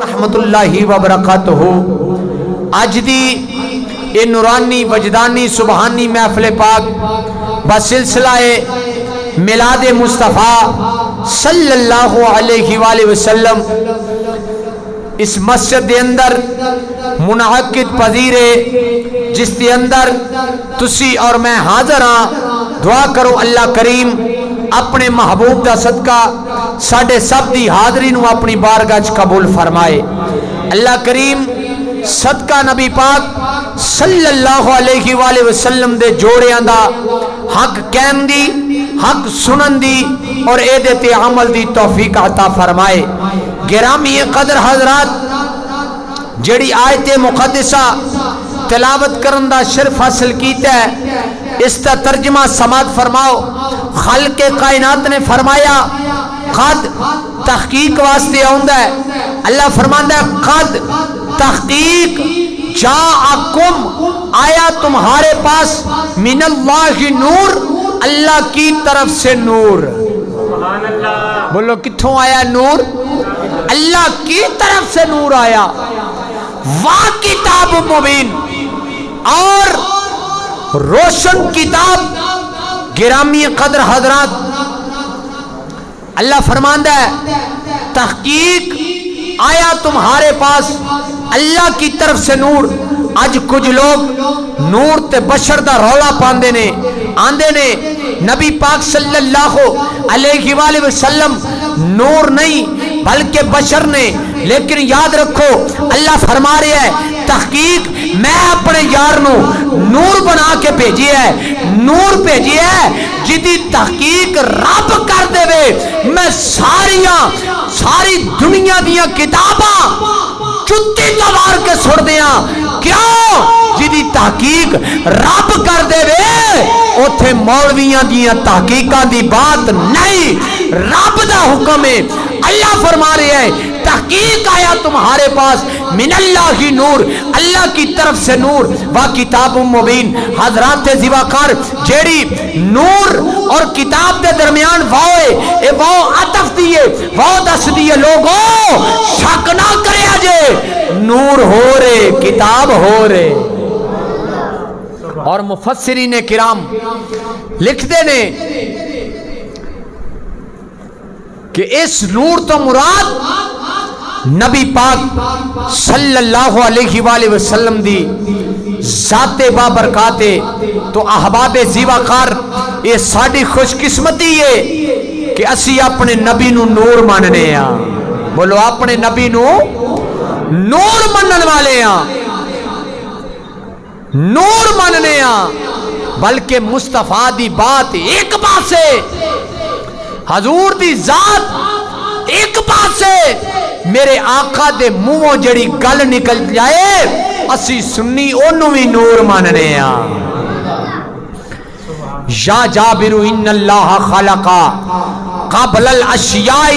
رحمت اللہ وبرکاتہ اج دی اے نورانی وجدانی سبحانی محفل پاک بسلسلہ میلاد مصطفیٰ صلی اللہ علیہ وآلہ وسلم اس مسجد دے اندر منعقد پذیر ہے، جس دے اندر تسی اور میں حاضر ہاں۔ دعا کرو اللہ کریم اپنے محبوب دا صدقہ ساڈے سب دی حاضری نو اپنی بارگاہ وچ قبول فرمائے۔ اللہ کریم صدقہ نبی پاک صلی اللہ علیہ وآلہ وسلم دے جوڑیاں دا حق کہن دی، حق سنن دی اور اے دے تے عمل دی توفیق عطا فرمائے۔ گرامی قدر حضرات، جڑی آیت مقدسہ تلاوت کرن دا شرف حاصل کیتا ہے، اس کا ترجمہ سماعت فرماؤ۔ خالق کائنات نے فرمایا قد تحقیق واسطے آندا ہے۔ اللہ فرماندا ہے قد تحقیق جاءکم آیا تمہارے پاس من اللہ نور، اللہ کی طرف سے نور۔ بولو کتھوں آیا نور؟ اللہ کی طرف سے نور آیا۔ وا کتاب مبین، اور روشن کتاب۔ گرامی قدر حضرات، اللہ فرماندا ہے تحقیق آیا تمہارے پاس اللہ کی طرف سے نور۔ اج کچھ لوگ نور تے بشر دا رولا پاندے نے، آندے نے نبی پاک صلی اللہ علیہ وآلہ وسلم نور نہیں بلکہ بشر نے۔ لیکن یاد رکھو اللہ فرما رہے ہے تحقیق میں اپنے یار نو نور بنا کے بھیجی ہے، نور بھیجی ہے جدی تحقیق رب کر دے وے میں ساری دنیا دیاں کتاباں چتی توار کے سڑ دیاں۔ کیوں؟ جدی تحقیق رب کر دے وے اوتھے مولویاں دیاں تحقیقاں دی بات نہیں، رب دا حکم ہے۔ اللہ فرما رہے ہے تحقیق آیا تمہارے پاس من اللہ نور، اللہ کی طرف سے نور و کتاب مبین۔ حضرات زیواکار، جیڑی نور اور کتاب دے درمیان واو ہے، اے واو عطف دیئے، واو دس دیئے۔ لوگوں شک نہ کرے آجے، نور ہو رہے کتاب ہو رہے۔ اور مفسرین کرام لکھتے نے کہ اس نور تو مراد نبی پاک صلی اللہ علیہ وآلہ وسلم دی ذات بابرکات۔ تو احباب زیواکار، یہ ساڑی خوش قسمتی ہے کہ اسی اپنے نبی نو نور ماننے ہیں۔ بولو اپنے نبی نو نور منن والے ہیں، نور مننے ہیں۔ بلکہ مصطفیٰ دی بات ایک پاسے، حضور دی ذات ایک پاسے، میرے آقا دے منہوں جڑی گل نکل جائے اسی سنی انہوں بھی نور ماننے ہیں۔ یا جابر ان اللہ خلقا قبل الاشیاء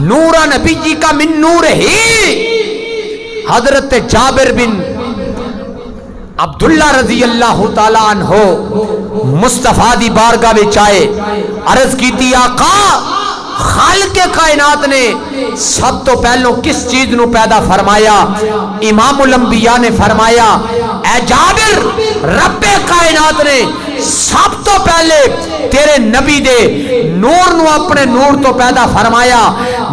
نور نبی جی کا من نور ہی۔ حضرت جابر بن عبداللہ رضی اللہ تعالیٰ عنہ مصطفیٰ دی بارگاہ وچ آئے، عرض کی تھی آقا خالق کائنات نے سب تو پہلو کس چیز نو پیدا فرمایا؟ امام الانبیاء نے فرمایا اے جابر رب کائنات نے سب تو پہلے تیرے نبی دے نور نو اپنے نور تو پیدا فرمایا۔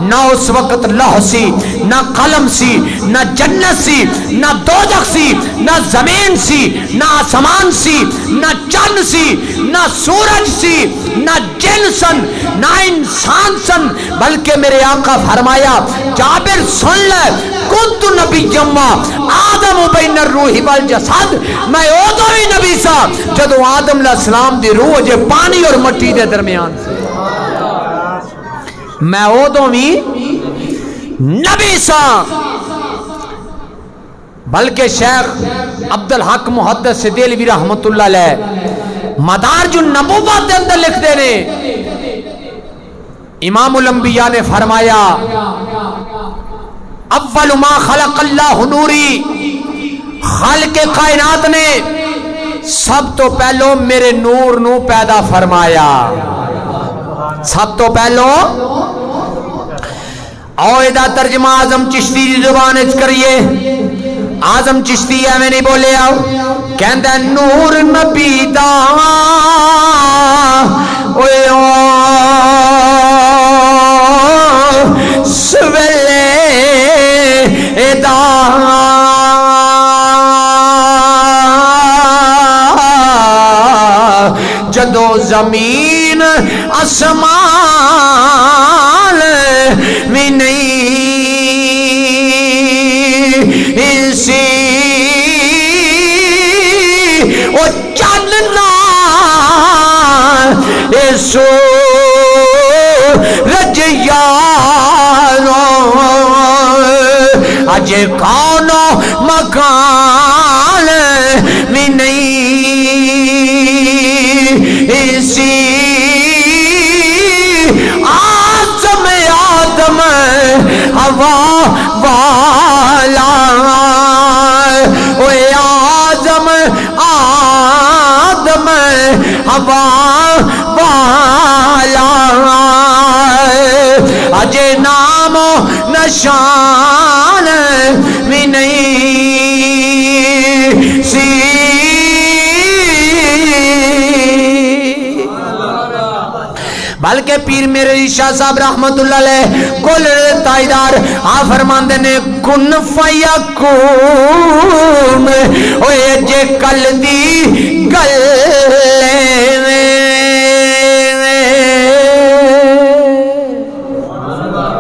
نہ اس وقت لوح سی، نہ قلم سی، نہ جنت سی، نہ دوزخ سی، نہ زمین سی، نہ آسمان سی، نہ چند سی، نہ سورج سی، نہ جن سن، نہ انسان سن، بلکہ میرے آقا فرمایا جابر سن لے کنت نبی جمع آدم بین الروح والجسد، میں اودو ہی نبی سا جدو آدم علیہ السلام دی روح جے پانی اور مٹی دے درمیان سے، میں اودو ہی نبی سا۔ بلکہ شیخ عبدالحق محدث دہلوی رحمت اللہ علیہ مدارج النبوت دے اندر لکھ دے نے، امام الانبیاء نے فرمایا اول ما خلق اللہ نوری، خالق کائنات نے سب تو پہلو میرے نور نو پیدا فرمایا۔ سب تو پہلو آؤ دا ترجمہ آزم چشتی دی زبان اچ کریے. آزم چشتی ہے میں نہیں بولے آؤ کہندہ نور نبی دا سویلے دا جدو زمین آسمان بھی نہیں سی او چلنا سو رج یاروں اج کونو مکان بھی نہیں سی آدم آدم ہوا والا اوے آدم آدم ہوا والا اجے نام و نشان بھی نہیں سی. بلکہ پیر میرے شاہ صاحب رحمت اللہ علیہ کل تائیدار فرماندے نے کن فیکون اوے جے کل دی گل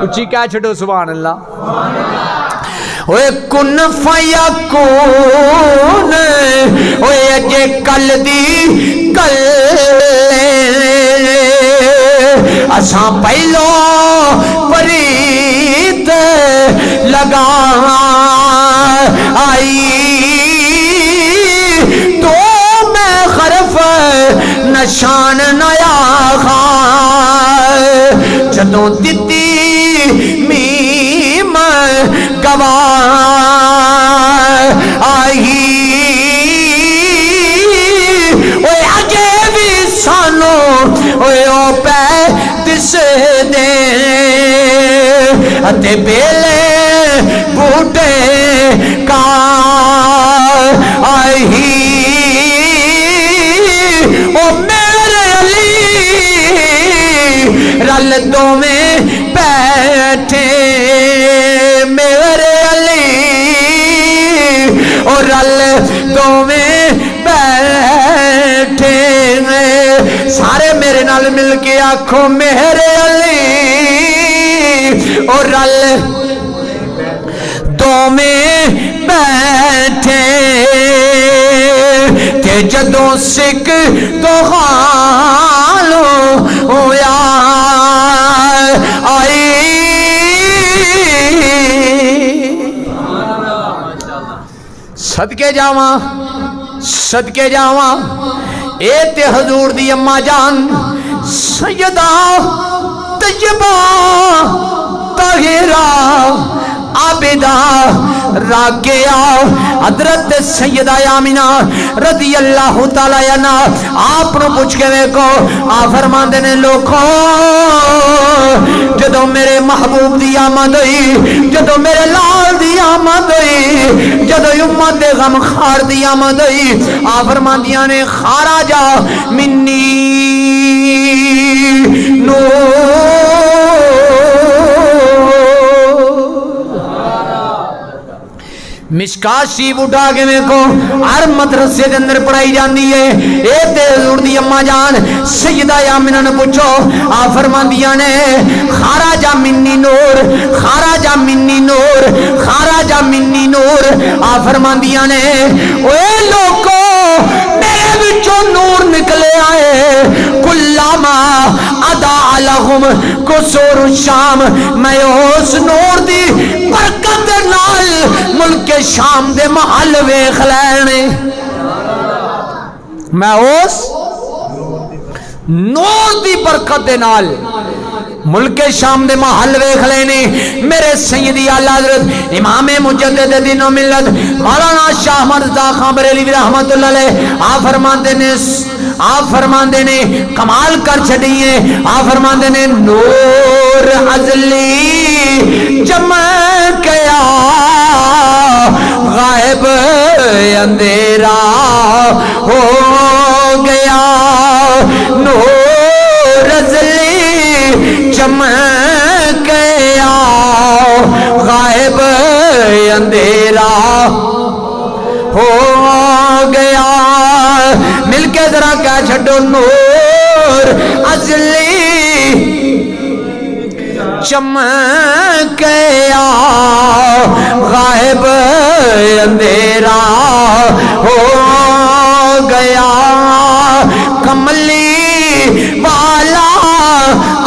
اچھی کیا چھڑو سبحان اللہ. اوے کن فیکون اوے جے کل دی گل اساں پہلو پریت لگا آئی تو میں خرف نشان نیا خواہ جدوں دیتی میم گواہ آئی اوے اجے بھی سانو اوے او پہ دس دے اتے بیلے بوٹے کا آئی او میرے علی رل دو میں بیٹھے میرے علی اور رل دو میں بیٹھے سارے میرے نال مل کے آنکھوں میرے علی اور رل دو میں بیٹھے تے جدوں سکھ تو خالو ہویا آئی صدقے جاواں اے تے حضور دی اماں جان سیدہ طیبہ طاہرہ عابدہ راکعہ حضرت سیدہ آمینہ رضی اللہ تعالیٰ عنہ آپ نو پوچھ کے دیکھو آپ فرماندے نے لوگوں جدو میرے محبوب دی آمد ہوئی جدو میرے لال دی آمد ہوئی جدو امت دے غم خار دی آمد ہوئی آپ فرماندیاں نے خارا جا منی مشکات شریف اٹھا کے میں کو ہر مدرسے کے اندر پڑھائی جاندی ہے اے تے حضور دی اماں جان سیدہ آمینہ نے پوچھو آپ فرماندیاں نے خارجہ منی نور خارجہ منی نور خارجہ منی نور آپ فرماندیاں نے اے لوگوں میرے بچوں نور نکلے آئے کلاما ادا لہم قصور الشام میں اس نور دی برکت نال ملک شام دے محل ویکھ لینے میں اس نور دی برکت دے نال ملک شام دے محل ویکھ لینے میرے سیدی اعلی حضرت امام مجدد دین و ملت مولانا شاہ مرزا خان بریلوی رحمت اللہ علیہ آپ فرماندے نے کمال کر چھڑیے آپ فرماندے نے نور ازلی چمکیا غائب اندھیرا ہو گیا نور ازلی چمکیا غائب اندھیرا ہو گیا مل کے ذرا کہہ چھڈو نور ازلی چمکیا غائب اندھیرا ہو گیا کملی والا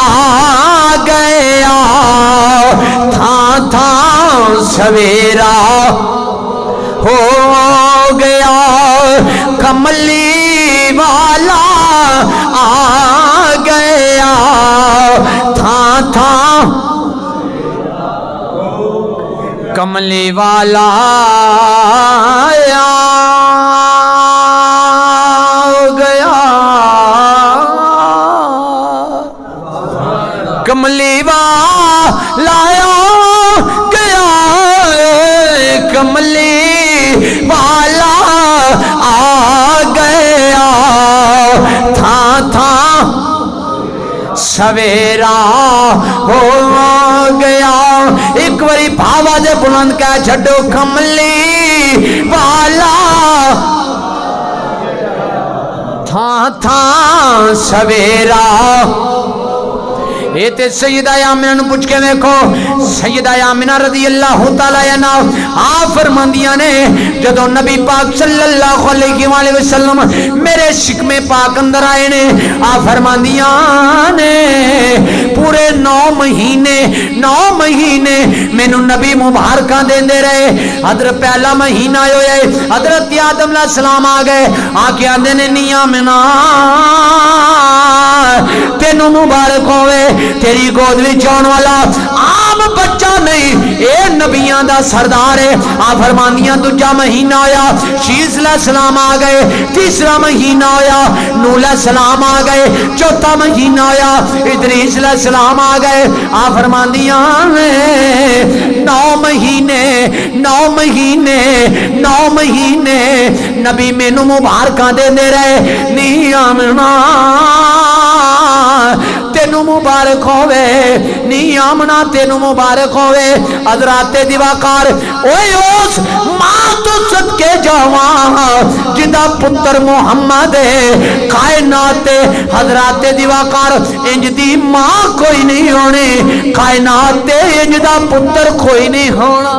آ گیا تھا سویرا ہو گیا کملی والا آ گیا تھا کملی والا آ گیا کملی والا گیا کملی والا آ گیا تھا سویرا ہو گیا ایک باری آواز بلند کہہ چھڈو کملی والا تھا سویرا یہ تے سیدہ آمنہ نو پوچھ کے دیکھو سیدہ آمنہ رضی اللہ تعالیٰ عنہ آپ فرماندیاں نے جدو نبی پاک صلی اللہ علیہ وآلہ وسلم میرے شکم پاک اندر آئے نے آپ فرماندیاں نے پورے 9 مہینے میں نو نبی مبارکہ دیں دے رہے حضرت پہلا مہینہ ہوئے حضرت آدم علیہ السلام آ گئے آکے آندے نے نہیں آمنہ تینو مبارک ہوئے تیری گود وچ آن والا عام بچہ نہیں اے نبیاں دا سردار ہے آپ فرماندیاں دوجا مہینہ ہویا شیس علیہ السلام آ گئے تیسرا مہینہ ہویا نوح علیہ السلام آ گئے چوتھا مہینہ ہویا ادریس علیہ السلام آ گئے آپ فرماندیاں 9 مہینے نبی مینوں مبارکاں دے رہے نہیں آمنہ تینو مبارک ہوئے نہیں آمنہ تینو مبارک ہوئے حضرات دیواکار اوے اس ماں تو صدقے جاواں جدا پتر محمد کائنات حضرات دیواکار انج دی ماں کوئی نہیں ہونی کائنات انج دا پتر کوئی نہیں ہونا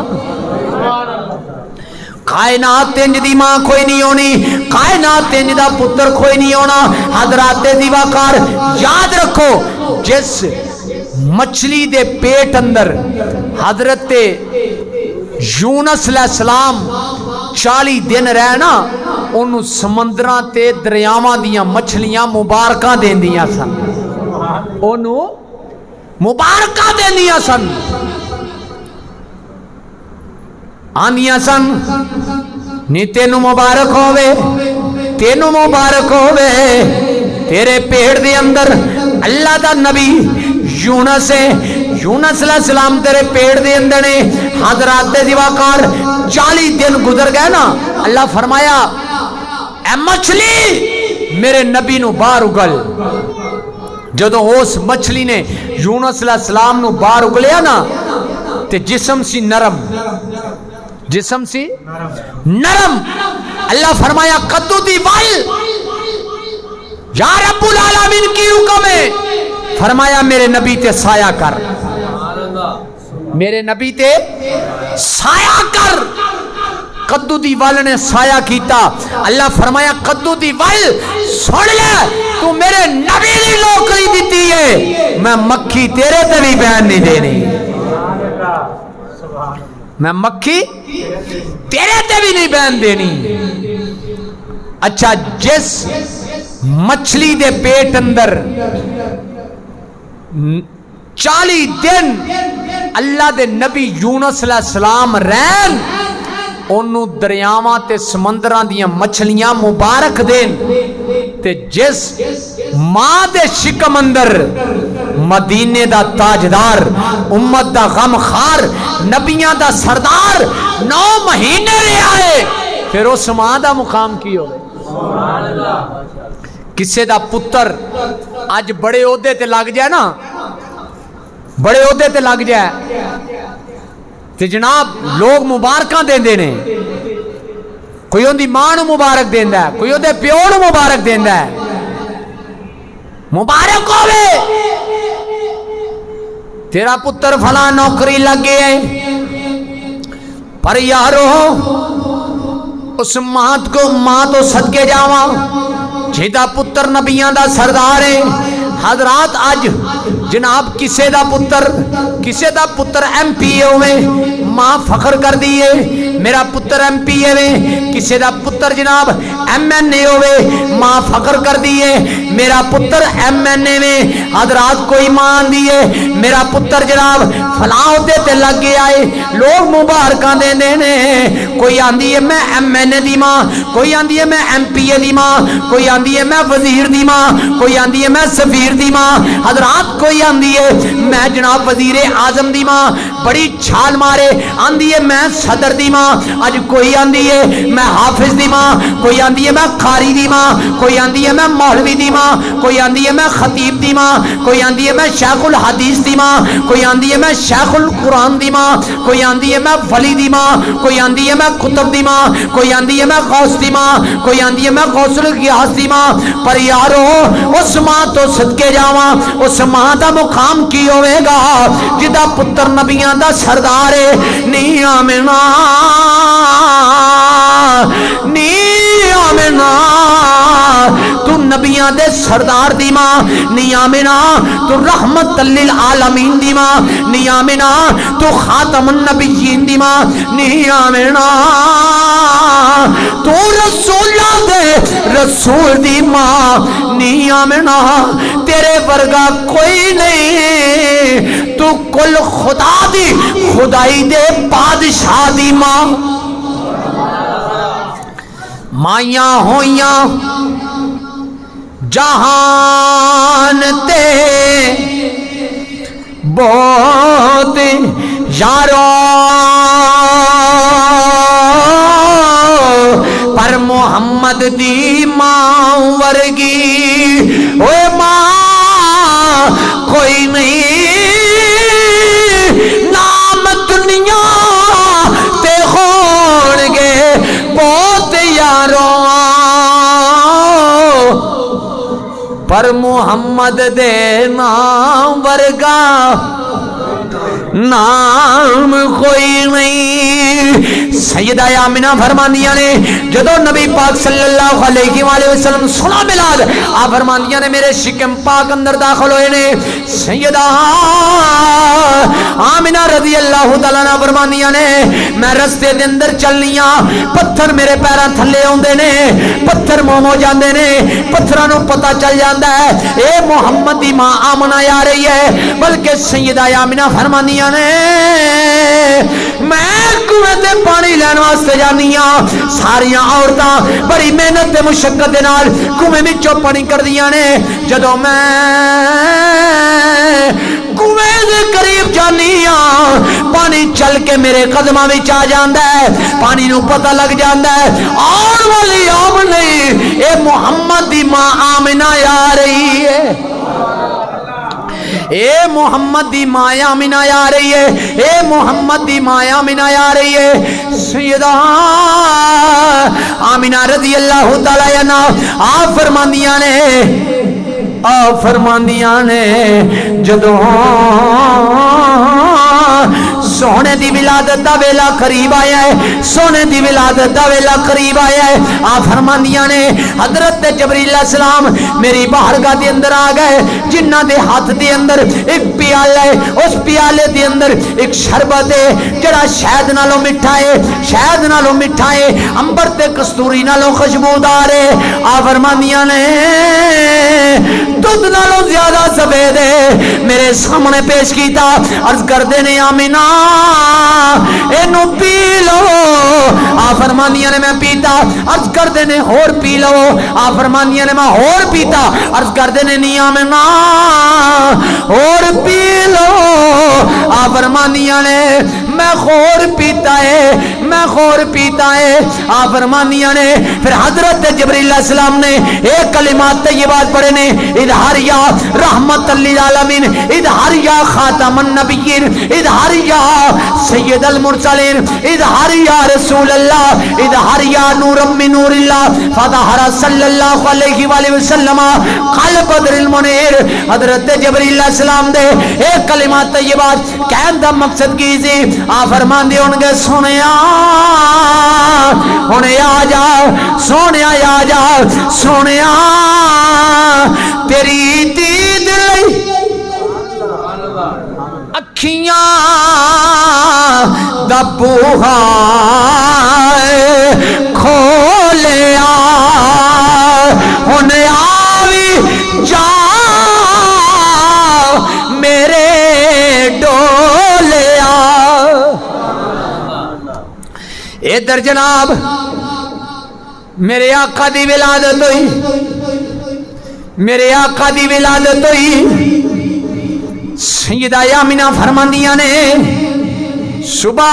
کائنات انج دی ماں کوئی نہیں ہونی کائنات انج دا پتر کوئی نہیں ہونا حضرات دیواکار یاد رکھو جس مچھلی دے پیٹ اندر حضرت یونس علیہ السلام 40 دن رہنا انہوں سمندران تے دریاواں دیاں مچھلیاں مبارکاں دین دیاں سن انہوں مبارکاں دین دیاں سن آندیاں سن نی تینو مبارک ہوئے تیرے پیڑ دے اندر اللہ دا نبی یونس علیہ السلام تیرے پیڑ دے اندر نے حضرات دیواکار 40 دن گزر گئے نا اللہ فرمایا اے مچھلی میرے نبی نو باہر اگل جدو اس مچھلی نے یونس علیہ السلام نو باہر اگلیا نا تے جسم سی نرم اللہ فرمایا قدو دی وال یا رب العالمین کی حکم ہے فرمایا میرے نبی تے سایہ کر قدو دی وال نے سایہ کیتا اللہ فرمایا قدو دی وال سن لے تو میرے نبی دی نوکری دیتی ہے میں مکھی تیرے تے بھی بیان نہیں دینی میں مکھی تیرے تے بھی نہیں بیان دینی اچھا جس مچھلی دے پیٹ اندر 40 دن اللہ دے نبی یونس علیہ السلام رہن انہوں دریاواں تے سمندران دیاں مچھلیاں مبارک دین تے جس ماں دے شکم اندر مدینے دا تاجدار، امت دا غمخار، نبیاں دا سردار 9 مہینے رہا ہے، پھر اس ماں دا مقام کی ہوئے؟ کسے دا پتر آج بڑے عہدے تے لگ جائے نا، بڑے عہدے تے لگ جائے تے جناب لوگ مبارکاں دے دینے، کوئی ان دی ماں نو مبارک دیندا ہے، کوئی ان دے پیو نو مبارک دیندا ہے، مبارک ہوئے تیرا پتر فلاں نوکری لگ گئے، پر یارو اس ماں تو صدقے جاواں جیدہ پتر نبیان دا سردار ہے۔ حضرات آج جناب کسے دا پتر ایم پی اے ہوئے، ماں فخر کر دیئے میرا پتر ایم پی اے ہوئے، کسے دا پتر جناب ایم این اے ہوئے، ماں فخر کر دیئے میرا پتر ایم این اے ہوئے۔ حضرات کوئی ماں دیئے میرا پتر جناب فلاں ہوتے تے لگ گیا ہے، لوگ مبارکاں دے دینے، کوئی آندھی ہے میں ایم این اے دی ماں، کوئی آندھی ہے میں ایم پی اے دی ماں، کوئی آندھی ہے میں وزیر دی ماں، کوئی آندھی ہے میں سفیر دی ماں، حضرات کوئی آندھی ہے میں جناب وزیر اعظم دی ماں، بڑی چھال مارے آندھی ہے میں صدر دی ماں، آج کوئی آندھی ہے میں حافظ دی ماں، کوئی آندھی ہے میں قاری دی ماں، کوئی آندھی ہے میں مولوی دی ماں، کوئی آندھی ہے میں خطیب دی ماں، کوئی آندھی ہے میں شیخ الحدیث دی ماں، کوئی آندھی ہے میں شیخ القرآن دی ماں، کوئی آندھی ہے میں ولی دی ماں، کوئی آندھی ہے میں کتب دی ماں، کوئی آندھی ہے میں غوث دی ماں، کوئی آندھی ہے میں غوث الغیاث دی ماں، پر یارو اس ماں تو صدقے جاواں اس ماں دا مقام کی ہوئے گا جدا پتر نبیان دا سردار ہے۔ نی آمنا تو نبیان دے سردار دی ماں، نی آمنا تو رحمت للعالمین دی ماں، نی آمنا تو خاتم النبیین دی ماں، نی آمنا تو رسولہ دے رسول دی ماں، نی آمنا تیرے ورگا کوئی نہیں، تو کل خدا دی خدائی دے بادشاہ دی ماں۔ مائیاں ہویاں جہان تے بہت یارو، پر محمد دی ماں ورگی اوے ماں کوئی نہیں، نام دنیا تے ہون گے بہت یارو، پر محمد دے نام ورگا نام کوئی نہیں۔ سیدہ آمنہ فرماندیاں نے جدو نبی پاک صلی اللہ علیہ وآلہ وسلم سنا ملاد، آپ فرماندیاں نے میرے شکم پاک اندر داخل ہوئے نے۔ سیدہ آمنہ رضی اللہ تعالیٰ عنہ فرماندیاں نے میں رستے دے اندر چلنیاں، پتھر میرے پیران تھلے ہوندے نے، پتھر مومو جاندے نے، پتھرانوں پتہ چل جاندہ ہے اے محمد دی ماں آمنہ آ رہی ہے۔ بلکہ سیدہ آمنہ فرماندیاں نے میں کنویں تے پانی لین واسطے جانیاں، ساریاں عورتاں بڑی محنت تے مشقت دے نال کنویں وچوں پانی کر دیاں نے، جدوں میں کنویں دے قریب جانیاں پانی چل کے میرے قدماں وچ آ جاندا ہے، پانی نو پتہ لگ جاندا ہے آن والی آمنہ اے محمد دی ماں آمنہ آ رہی ہے، اے محمد دی ماں آمنہ آ رہی ہے، اے محمد دی ماں آمنہ آ رہی ہے۔ سیدہ آمنہ رضی اللہ تعالیٰ عنہ آپ فرماندیاں نے جدوں سونے دی ولادت دا ویلا قریب آیا ہے، سونے دی ولادت دا ویلا قریب آیا ہے، آپ فرماندیاں نے حضرت جبریل علیہ السلام میری بارگاہ دے اندر آ گئے، جنہ دے ہاتھ دے اندر ایک پیالہ ہے، اس پیالے دے اندر ایک شربت ہے جڑا شہد نالوں مٹھا ہے، شہد نالوں مٹھا ہے، امبر تے کستوری نالوں خوشبودار ہے۔ آپ فرماندیاں نے دودھ نالوں زیادہ سفید ہے، میرے سامنے پیش کیتا، عرض کر دینے آمنہ اینو پی لو۔ آپ فرماندیاں فرمانیاں نے میں پیتا، عرض کر دینے اور پی لو، آپ فرمانیاں نے میں اور پیتا، عرض کر دینے نیا میں نا اور پی لو، آپ فرمانیاں نے میں خور پیتا ہے، میں خور پیتا ہے، آپ فرمانیاں نے پھر حضرت جبریل علیہ السلام نے ایک کلمات طیبات پڑھے نے، اظہر یا رحمت للعالمین، اظہر یا خاتم النبیین، اظہر یا سید المرسلین، اظہر یا رسول اللہ، اظہر یا نور من نور اللہ، فظہر صلی اللہ علیہ وآلہ وسلم قلب بدر المنیر۔ حضرت جبریل علیہ السلام دے ایک کلمات طیبات کہن دا مقصد کی سی، آپ فرمان دے ان کے سنیا ہونے آ جا، سونے آ جا، سونے تیری دید لئی اکھیاں دا بوہا کھولیا، ہونے آوی جا میرے ڈولیا۔ ادھر جناب میرے آقا دی ولادت ہوئی، میرے آقا دی ولادت ہوئی، سیدہ آمینہ فرماندیاں نے صبح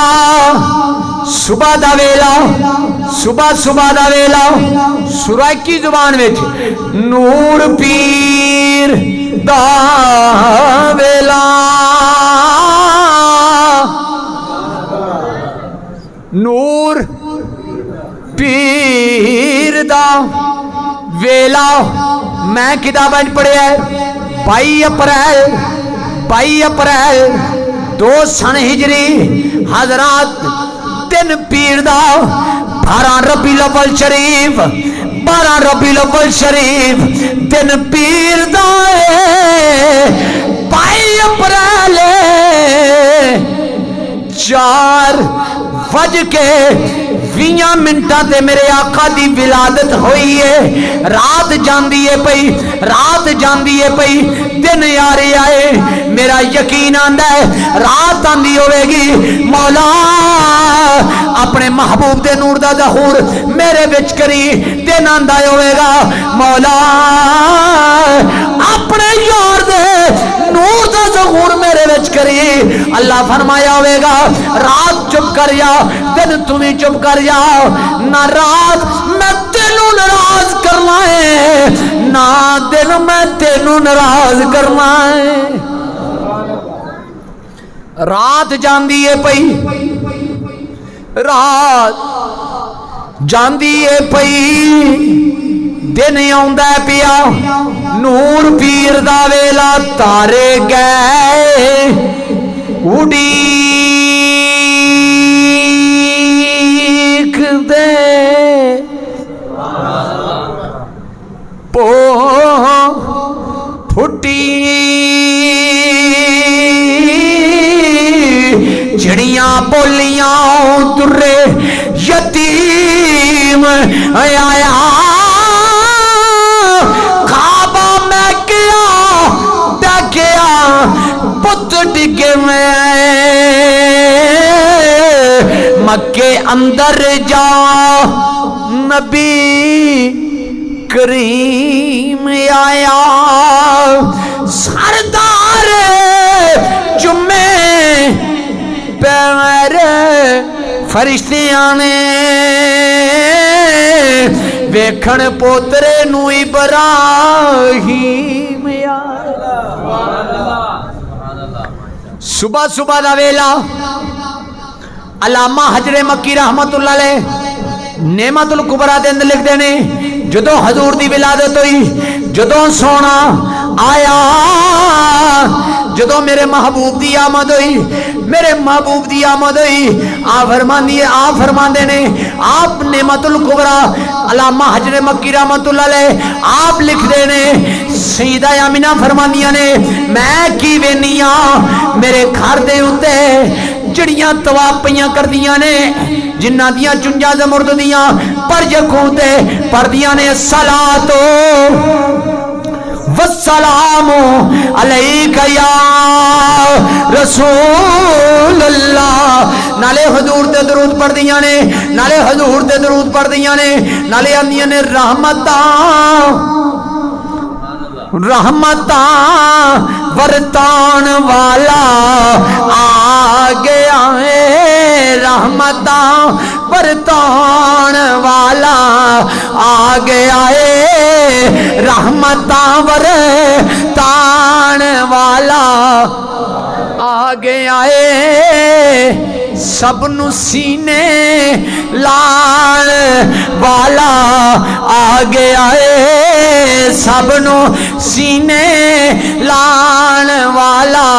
صبح دا ویلا، صبح صبح دا ویلا، سورہ کی زبان وچ نور پیر دا ویلا، نور پیر دا ویلا۔ میں کتابیں پڑھیا ہے 22 اپریل 2 سن ہجری، حضرات 3 پیر دا 12 ربیع الاول شریف، 12 ربیع الاول شریف 3 پیر دا 22 اپریل 4 بج کے 20 منٹاں تے میرے آقا دی ولادت ہوئی ہے۔ رات جاندی ہے پئی، رات جاندی ہے پئی، دن یارے آئے، میرا یقین آندا ہے رات آندی ہوئے گی، مولا اپنے محبوب دے نور دا ظہور میرے وچ کری، دن آندا ہوئے گا مولا اپنے یار دے نور دا ظہور میرے وچ کری۔ اللہ فرمایا ہوئے گا رات چپ کر جا، دن تمہیں چپ کر جاؤ، نہ رات میں تینوں ناراض کرنا ہے، نہ دن میں تینوں ناراض کرنا ہے۔ رات جاندی ہے پئی، رات جاندی ہے پئی، دن آوندا ہے پیا، نور پیر دا ویلا، تارے گئے اڑیک دے پو پھٹی، جڑیاں بولیاں درے یتیم آیا، خوابہ میں کیا ڈکیا پت ڈگے میں، مکے اندر جا نبی کریم آیا، سردار جمعے پیر فرشتیاں نے ویکھن پوترے نو ابراہیم آیا۔ صبح صبح دا ویلا، علامہ حجر مکی رحمت اللہ علیہ نعمت الکبریٰ دے اندر لکھ دینے، جدوں حضور دی ولادت ہوئی، جدوں سونا آیا، جدوں میرے محبوب دی آمد ہوئی، میرے محبوب دی آمد ہوئی، آپ فرماندے نے، آپ نعمت الکبریٰ علامہ حجر مکی رحمت اللہ علیہ آپ لکھ دینے، سیدہ آمینہ فرماندیاں نے میں کی وینیاں میرے گھر دے ہوتے جڑیاں تواب پیاں کر دیاں نے، جنہ دیاں چنجا زمرد دیاں پر جکھوں تے پر دیاں نے الصلاۃ والسلام علیک یا رسول اللہ. نالے حضور تے درود پڑھ دیاں نے, نالے حضور تے درود پڑھ دیاں نے, نالے آندیاں نے رحمتاں ورتان والا آ گیا ہے, رحمتاں ورتان والا آ گیا ہے, رحمتاں ورتان والا آ گیا ہے, سب نو سینے لان والا آ گیا ہے, سب نو سینے لان والا,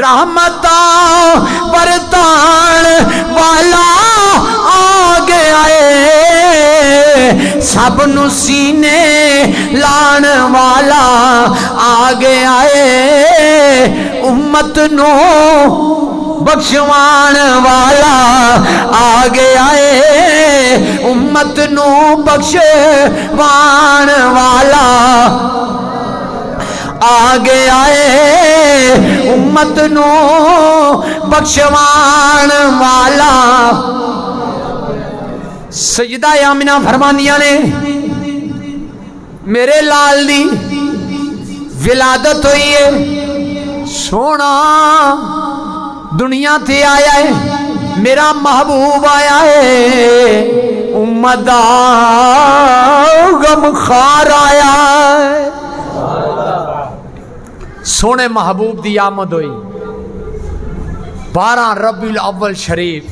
رحمتاں ورتان والا آ گیا ہے, سب نو سینے لان والا آ گیا ہے, امت نو بخشوان والا آ گیا ہے, امت نو بخشوان والا آ گیا ہے, امت نو بخشوان والا. سجدہ آمنہ فرماندیاں نے میرے لال دی ولادت ہوئی ہے, سونا دنیا تے آیا ہے, میرا محبوب آیا ہے, امت دا غم خار آیا ہے. سونے محبوب دی آمد ہوئی 12 ربیع الاول شریف,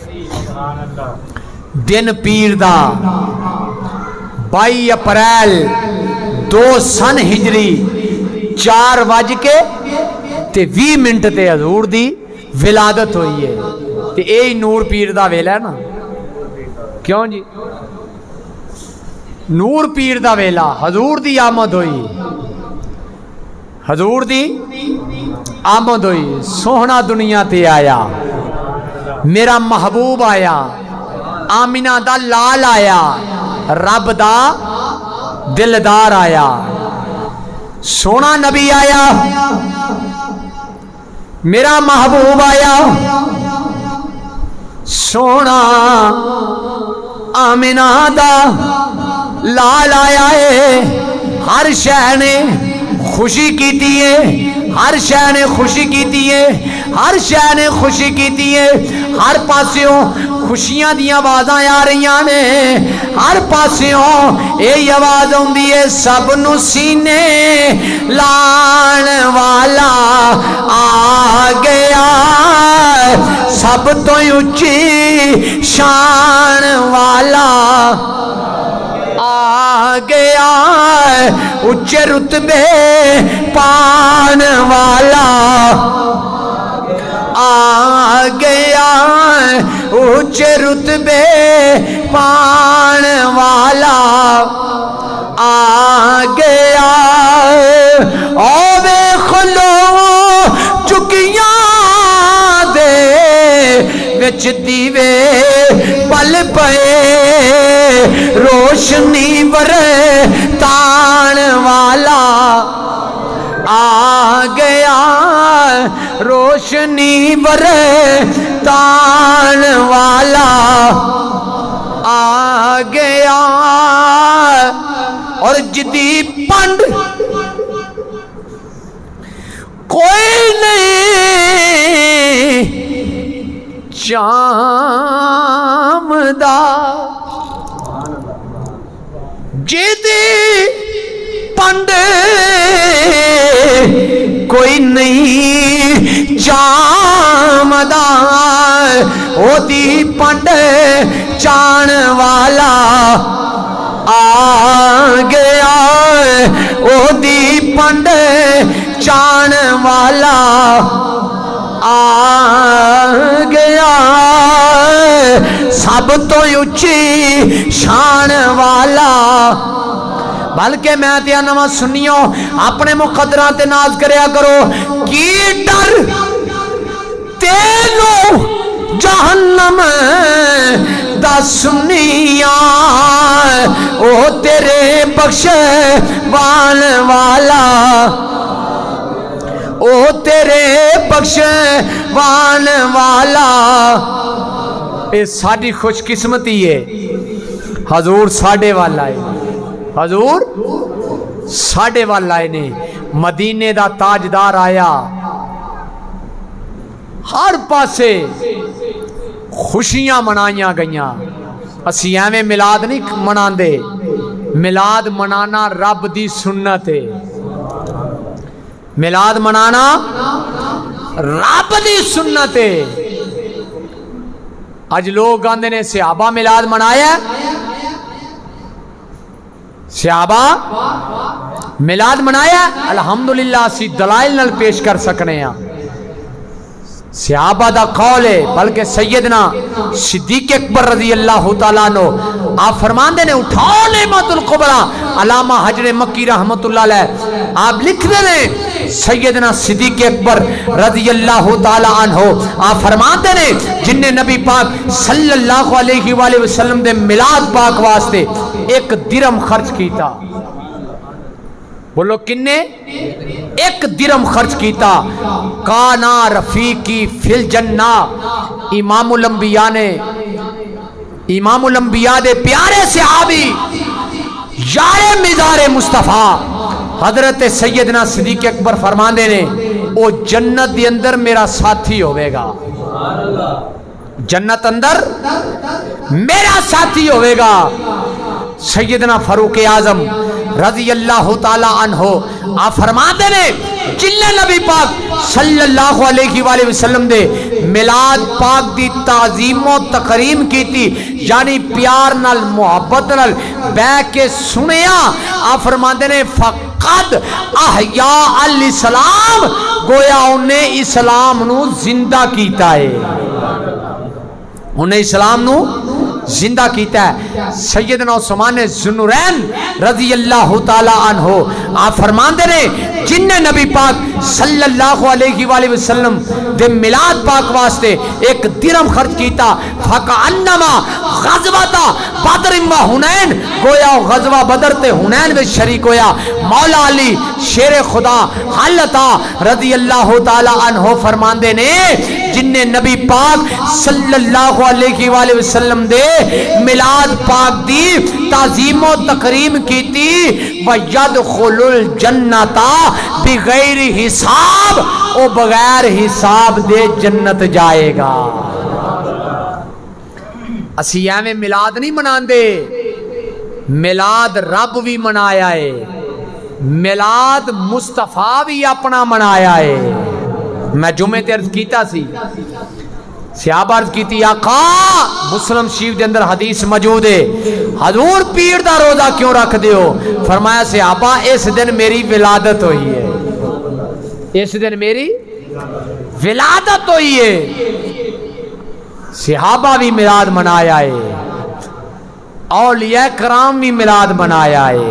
دن پیر دا 22 اپریل 2 سن ہجری 4:20 تے حضور دی ولادت ہوئی ہے. تے اے نور پیر دا ویلا ہے نا, کیوں جی نور پیر دا ویلا, حضور دی آمد ہوئی, حضور دی آمد ہوئی, سوہنا دنیا تے آیا, میرا محبوب آیا, آمینہ دا لال آیا, رب دا دلدار آیا, سونا نبی آیا, میرا محبوب آیا, سونا آمینہ دا لال آیا ہے. ہر شے نے خوشی کیتی ہے, ہر شے نے خوشی کیتی ہے, ہر شے نے خوشی کیتی ہے, ہر پاسیوں خوشیاں دی آوازاں آ رہی نے, ہر پاسیوں یہ آواز آندی ہے, سب نو سینے لان والا آ گیا, سب تو اونچی شان والا آ گیا, اونچے رتبے پان والا آ گیا, اونچے رتبے پان والا آ گیا. او ویکھ لو چکیاں دے وچ دیوے پل پئے, روشنی ورتان والا آ گیا, روشنی ورتان والا آ گیا. اور جدی پنڈ کوئی نہیں چامدا, جدی پنڈ کوئی نہیں چامدا, او دی پنڈ چان والا آ گیا, او دی پنڈ چان والا آ گیا, سب تو اونچی شان والا. بلکہ میں تیا نواں سنیو اپنے مقدرات تے ناز کریا کرو, کی ڈر تینو جہنم دا سنیا او تیرے بخشوان والا او تیرے بخشوان والا. اے ساڈی خوش قسمتی ہے حضور ساڈے والا ہے. حضور ساڈے والا ہے نے مدینے دا تاجدار آیا ہر پاسے خوشیاں منائیاں گئیاں. اسی ایویں میلاد نہیں مناندے, میلاد منانا رب دی سنت ہے. میلاد منانا رب دی سنت ہے. اج لوگ آندے نے صحابہ میلاد منایا, صحابہ میلاد منایا. الحمدللہ اسی دلائل نال پیش کر سکنے ہیں. صحابہ دا قول ہے, بلکہ سیدنا صدیق اکبر رضی اللہ تعالیٰ عنہ آپ فرماندے نے اٹھاؤ نعمت القبرى. علامہ حجر مکی رحمت اللہ علیہ آپ لکھ دے نے سیدنا صدیق اکبر رضی اللہ تعالیٰ عنہ آپ فرماندے نے جن نے نبی پاک صلی اللہ علیہ وآلہ وسلم دے میلاد پاک واسطے 1 درہم خرچ کیتا. بولو کنے؟ 1 درہم خرچ کیتا. کانا رفیقی فی الجنہ, امام الانبیاء نے, امام الانبیاء دے پیارے صحابی یار مزار مصطفیٰ حضرت سیدنا صدیق اکبر فرماندے نے او جنت دے اندر میرا ساتھی ہوئے گا, جنت اندر میرا ساتھی ہوئے گا. سیدنا فاروق اعظم رضی اللہ تعالی عنہ آپ فرماتے نے جن نے نبی پاک صلی اللہ علیہ وآلہ وسلم دے میلاد پاک دی تعظیم و تکریم کی تھی, یعنی پیار نال محبت نال بہ کے سنیا. آپ فرماتے نے فقد احیاء الاسلام, گویا انہیں اسلام نو زندہ کیتا ہے, انہیں اسلام نو زندہ کیتا ہے. سیدنا عثمان ذوالنورین رضی اللہ تعالی عنہ آپ فرماندے نے جن نے نبی پاک صلی اللہ علیہ وآلہ وسلم دے میلاد پاک واسطے 1 درہم خرچ کیتا فکأنما غزوۃ بدر و حنین, گویا غزوہ بدر تے حنین وچ شریک ہویا. مولا علی شیر خدا حلتا رضی اللہ تعالی عنہ فرماندے نے جن نے نبی پاک صلی اللہ علیہ وآلہ وسلم دے میلاد پاک دی تعظیم و تکریم کیتی وَيَدْخُلُ الْجَنَّةَ بغیر حساب, او بغیر حساب دے جنت جائے گا. اسی ایویں میلاد نہیں مناندے, میلاد رب بھی منایا ہے, میلاد مصطفیٰ بھی اپنا منایا ہے. میں جمعے تے عرض کیتا سی, صحابہ عرض کیتی آقا مسلم شریف دے اندر حدیث موجود ہے حضور پیر دا روزہ کیوں رکھ دیو؟ فرمایا صحابہ اس دن میری ولادت ہوئی ہے, اس دن میری ولادت ہوئی ہے. صحابہ بھی میلاد منایا ہے, اولیاء کرام بھی میلاد منایا ہے.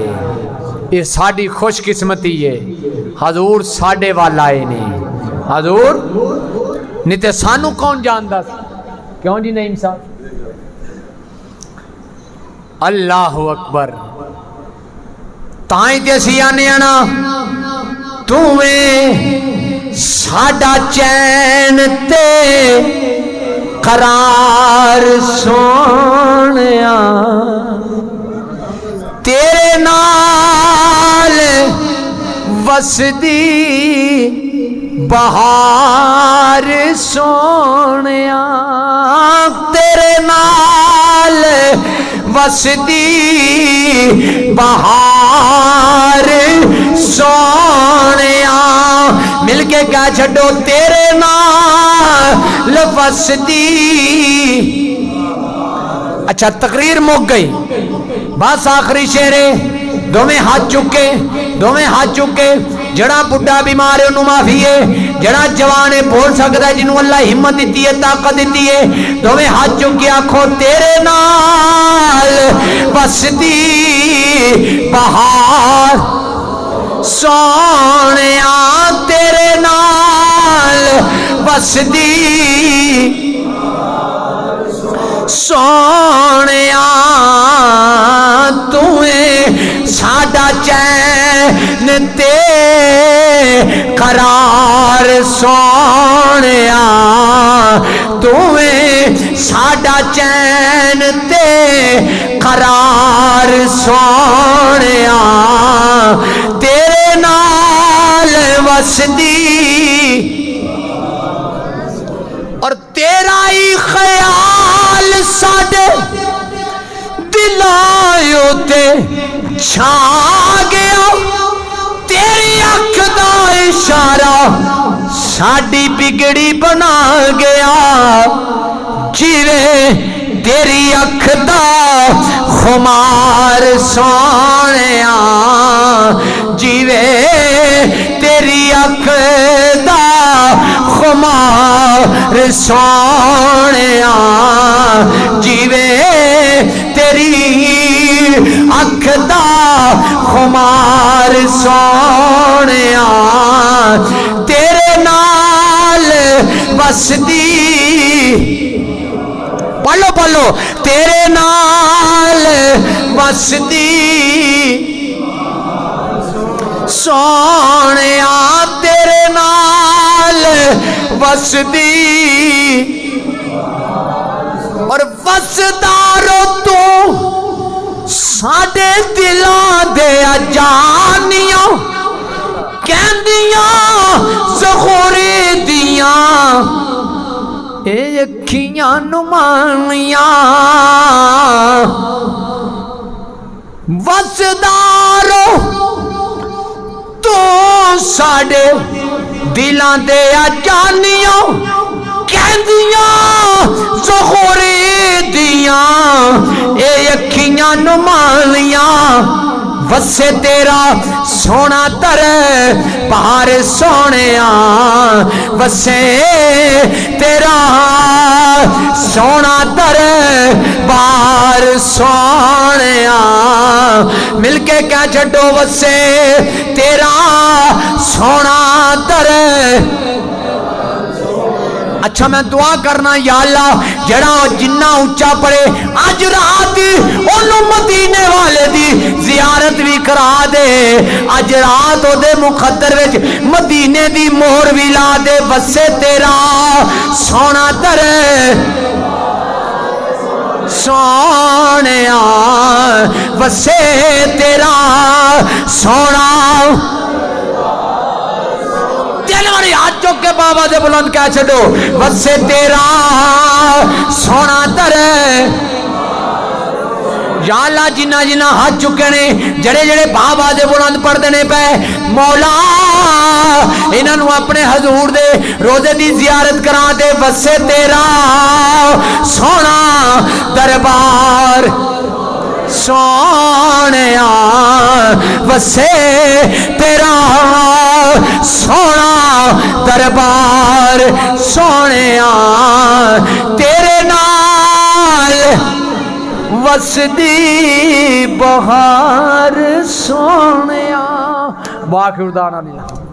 یہ ساڑی خوش قسمتی ہے. حضور ساڑے والا ہے نہیں, حضور نہیں تے سانو کون جاندہ کیوں جی نعیم صاحب؟ اللہ اکبر. تائیں تے سیانے آنا تمہیں ساڑا چین تے قرار سونیا, تیرے نال وسدی بہار سونیا, تیرے نال وسدی بہار سونیا. مل کے کہہ چھڑو تیرے نال وسدی. اچھا تقریر مک گئی, بس آخری شعرے دوویں ہاتھ چکے, دوویں ہاتھ چکے. جڑا بڈھا بیمار ہے انہوں معافی ہے, جڑا جوان ہے بول سکتا ہے جنہوں اللہ ہمت دیتی ہے طاقت دیتی ہے. دوویں ہاتھ چکے آکھو تیرے نال وسدی بہار سونیا, تیرے نال وسدی سونیا تُویں ساڈا چین تے قرار سونیا تُویں ساڈا چین تے قرار سونیا تیرے نال وسدی اور تیرا ہی خیال ساڈے دلائیوں تے چھا گیا تیری اکھ دا اشارہ ساڈی بگڑی بنا گیا جیویں تیری اکھ دا خمار سونیا جیویں تیری اکھ دا خمار سونیا جیویں تیری اکھ دا خمار سونیا تیرے نال وسدی پڑھو پڑھو تیرے نال وسدی سونیا تیرے نال وسدی اور وسدارو تو ساڈے دلاں دے جانیاں کہندیاں زخوری دیاں اے اکھیاں نمانیاں وسدارو تو ساڈے دلاں دے جانیاں کہندیاں زخوری دیاں اے اکھیاں نمانیاں وسے تیرا سونا تر بہار سونیا وسے تیرا سونا تر بہار سونیا مل کے کیا چھڈو وسے تیرا سونا تر اچھا میں دعا کرنا یا اللہ جڑا جنہ اونچا پڑے اج رات انہوں مدینے والے دی زیارت بھی کرا دے اج رات او دے مقدر وچ مدینے دی مہر بھی لا دے وسے تیرا سونا تر سونیا وسے تیرا سونا ہماری ہاتھ چوک کے بابا دے بلند کہہ چھڑو وسے تیرا سونا تر یا اللہ جنہ جنہ ہاتھ چکے نے جڑے جڑے بابا دے بلند پڑھ دینے پہ مولا انہوں اپنے حضور دے روزے دی زیارت کرا دے وسے تیرا سونا دربار سونیا وسے تیرا سونا دربار سونیا تیرے نال وسدی بہار سونیا باقی اردانا نہیں